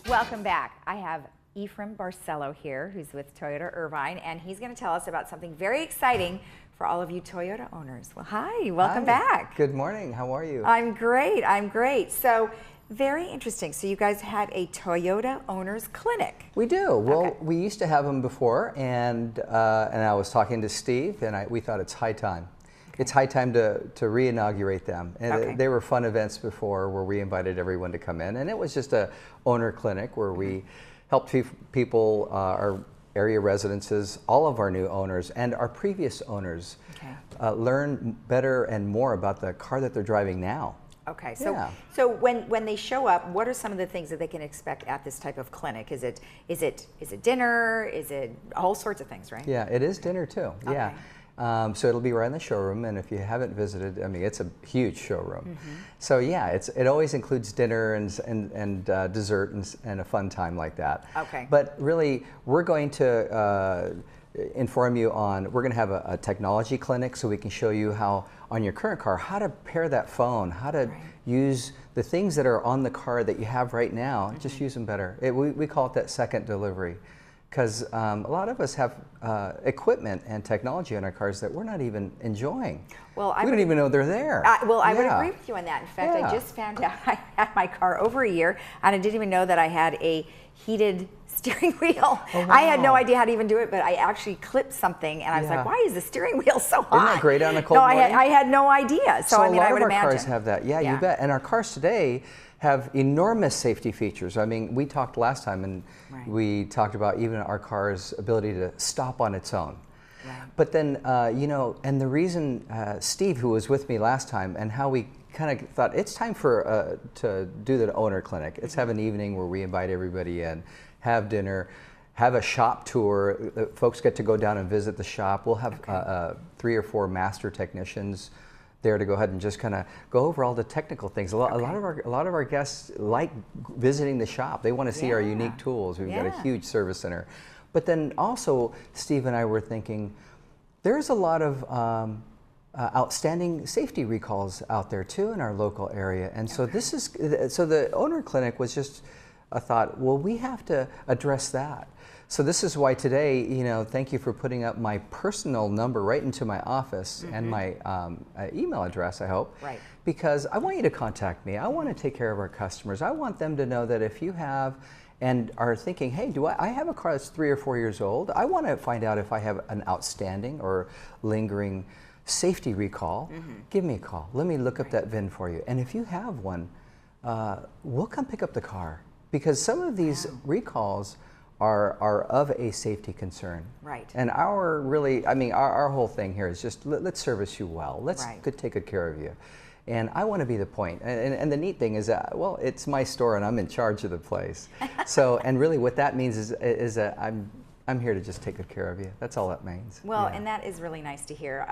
Welcome back. I have Ephraim Barcelo here, who's with Toyota Irvine, and he's going to tell us about something very exciting for all of you Toyota owners. Well, hi, welcome back. Good morning, how are you? I'm great. So, very interesting. So you guys have a Toyota Owners Clinic. We do. Well, Okay. we used to have them before, and I was talking to Steve, and we thought it's high time. It's high time to re-inaugurate them. And they were fun events before where we invited everyone to come in, and it was just a owner clinic where we helped people, our area residences, all of our new owners and our previous owners learn better and more about the car that they're driving now. Okay, so when they show up, what are some of the things that they can expect at this type of clinic? Is it dinner? Is it all sorts of things, right? Yeah, it is dinner too. Okay. Yeah. So it'll be right in the showroom, and if you haven't visited, I mean, it's a huge showroom. So yeah, it always includes dinner and dessert and a fun time like that. Okay. But really, we're going to inform you on, we're going to have a technology clinic so we can show you how, on your current car, how to pair that phone, how to use the things that are on the car that you have right now, just use them better. We call it that second delivery. Because a lot of us have equipment and technology in our cars that we're not even enjoying. Well, we don't even know they're there. I would agree with you on that. In fact, I just found out I had my car over a year, and I didn't even know that I had a heated steering wheel. Oh, wow. I had no idea how to even do it, but I actually clipped something, and I was like, why is the steering wheel so hot? Isn't that great on a cold morning? I had no idea. So I mean, I would imagine. A lot of our cars have that. Yeah, you bet. And our cars today have enormous safety features. I mean, we talked last time, and we talked about even our car's ability to stop on its own. But then, you know, and the reason Steve, who was with me last time, and how we kind of thought it's time for to do the owner clinic. Let's have an evening where we invite everybody in, have dinner, have a shop tour. Folks get to go down and visit the shop. We'll have 3 or 4 master technicians there to go ahead and just kind of go over all the technical things. A lot of our guests like visiting the shop. They want to see our unique tools. We've got a huge service center. But then also, Steve and I were thinking, there's a lot of outstanding safety recalls out there too in our local area. And so this is, so the owner clinic was just a thought, well, we have to address that. So this is why today, you know, thank you for putting up my personal number right into my office and my email address, I hope. Right. Because I want you to contact me. I want to take care of our customers. I want them to know that if you have and are thinking, hey, I have a car that's 3 or 4 years old. I want to find out if I have an outstanding or lingering safety recall. Give me a call. Let me look up that VIN for you. And if you have one, we'll come pick up the car. Because some of these recalls are of a safety concern. Right. And our whole thing here is just let's service you well. Let's take good care of you. And I want to be the point. And the neat thing is that, well, it's my store and I'm in charge of the place. So, and really what that means is that I'm here to just take good care of you. That's all that means. Well, and that is really nice to hear.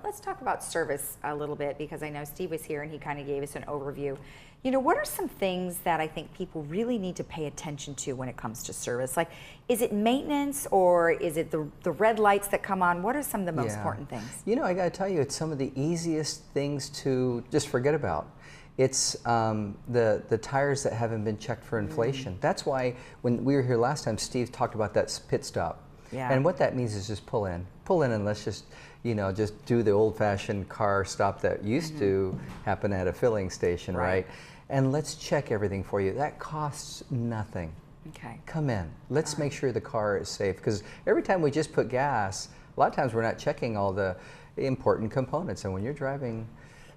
Let's talk about service a little bit, because I know Steve was here and he kind of gave us an overview. You know, what are some things that I think people really need to pay attention to when it comes to service? Like, is it maintenance, or is it the red lights that come on? What are some of the most important things? You know, I got to tell you, it's some of the easiest things to just forget about. It's the tires that haven't been checked for inflation. That's why when we were here last time, Steve talked about that pit stop. And what that means is just pull in and let's just, you know, just do the old-fashioned car stop that used to happen at a filling station, right? And let's check everything for you. That costs nothing. Okay. Come in. Let's make sure the car is safe, because every time we just put gas, a lot of times we're not checking all the important components. And when you're driving,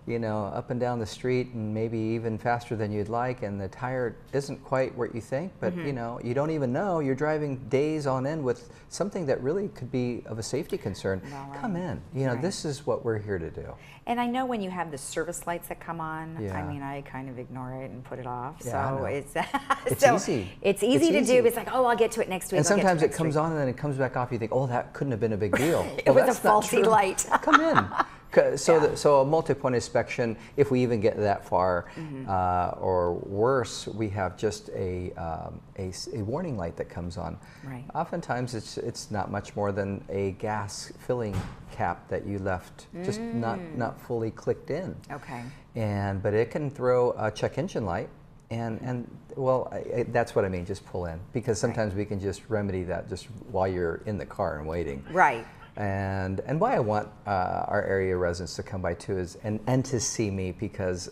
you know, up and down the street and maybe even faster than you'd like, and the tire isn't quite what you think, but you know, you don't even know, you're driving days on end with something that really could be of a safety concern. Come in. You know, this is what we're here to do. And I know when you have the service lights that come on, I mean, I kind of ignore it and put it off. So it's easy. It's easy to do. It's like, oh, I'll get to it next week. And sometimes it comes on and then it comes back off. You think, oh, that couldn't have been a big deal. It was a faulty light. Come in. So a multi-point inspection, if we even get that far, or worse, we have just a warning light that comes on. Right. Oftentimes it's not much more than a gas filling cap that you left just not fully clicked in. Okay. But it can throw a check engine light, And well, that's what I mean, just pull in. Because sometimes we can just remedy that just while you're in the car and waiting. Right. And why I want our area residents to come by too is, and to see me because,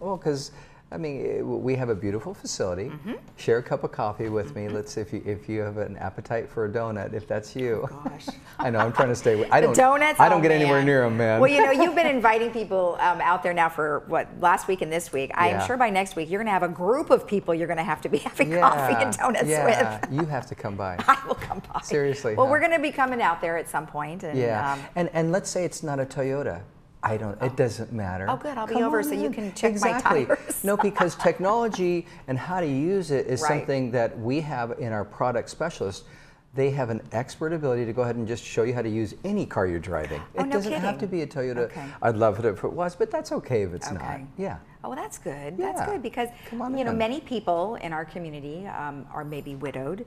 because I mean, we have a beautiful facility. Share a cup of coffee with me. Let's see if you have an appetite for a donut, if that's you. Oh, gosh. I know, I'm trying to stay. Donuts? I don't get anywhere near them, man. Well, you know, you've been inviting people out there now for what, last week and this week. I am sure by next week you're going to have a group of people you're going to have to be having coffee and donuts with. You have to come by. I will come by. Seriously. Well, we're going to be coming out there at some point. And, and let's say it's not a Toyota. It doesn't matter. Oh, good. I'll be over so you can check my tires. No, because technology and how to use it is something that we have in our product specialists. They have an expert ability to go ahead and just show you how to use any car you're driving. It doesn't have to be a Toyota. Okay. I'd love it if it was, but that's okay if it's not. Yeah. Oh, well, that's good. That's good because, you know, many people in our community are maybe widowed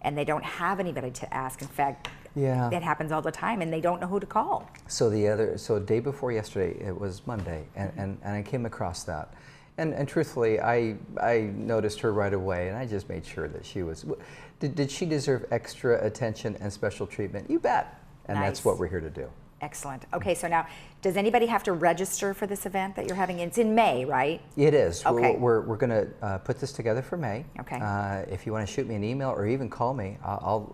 and they don't have anybody to ask. In fact, that happens all the time, and they don't know who to call. So the day before yesterday, it was Monday, and I came across that, and truthfully, I noticed her right away, and I just made sure that she was. Did she deserve extra attention and special treatment? You bet, and that's what we're here to do. Excellent. Okay, so now, does anybody have to register for this event that you're having? It's in May, right? It is. Okay. We're going to put this together for May. Okay. If you want to shoot me an email or even call me,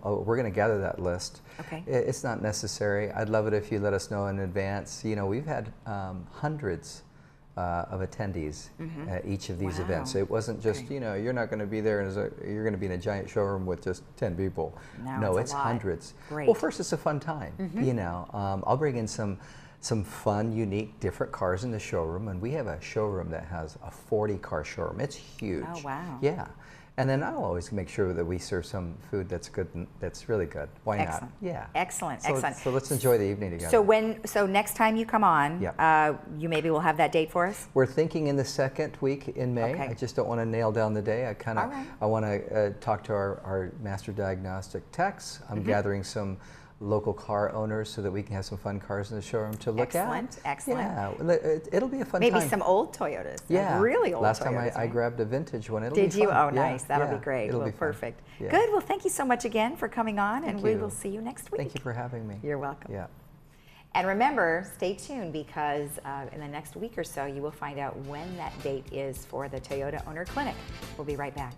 we're going to gather that list. Okay. It's not necessary. I'd love it if you let us know in advance. You know, we've had hundreds of attendees at each of these events. It wasn't just, you know, you're not going to be there and you're going to be in a giant showroom with just 10 people. No, it's hundreds. Great. Well, first, it's a fun time. You know, I'll bring in some fun, unique, different cars in the showroom, and we have a showroom that has a 40-car showroom. It's huge. Oh, wow. Yeah. And then I'll always make sure that we serve some food that's good, that's really good. Why not? Yeah. Excellent. So let's enjoy the evening together. So next time you come on, you maybe will have that date for us? We're thinking in the second week in May. Okay. I just don't want to nail down the day. I want to talk to our master diagnostic techs. I'm gathering some local car owners so that we can have some fun cars in the showroom to look at. Excellent. Yeah, it'll be a fun time. Maybe some old Toyotas. Yeah. Really old Last Toyotas. time I grabbed a vintage one. It'll be fun. Did you? Oh, nice. That'll be great. It'll be perfect. Yeah. Good. Well, thank you so much again for coming on, and we will see you next week. Thank you for having me. You're welcome. Yeah. And remember, stay tuned because in the next week or so, you will find out when that date is for the Toyota Owner Clinic. We'll be right back.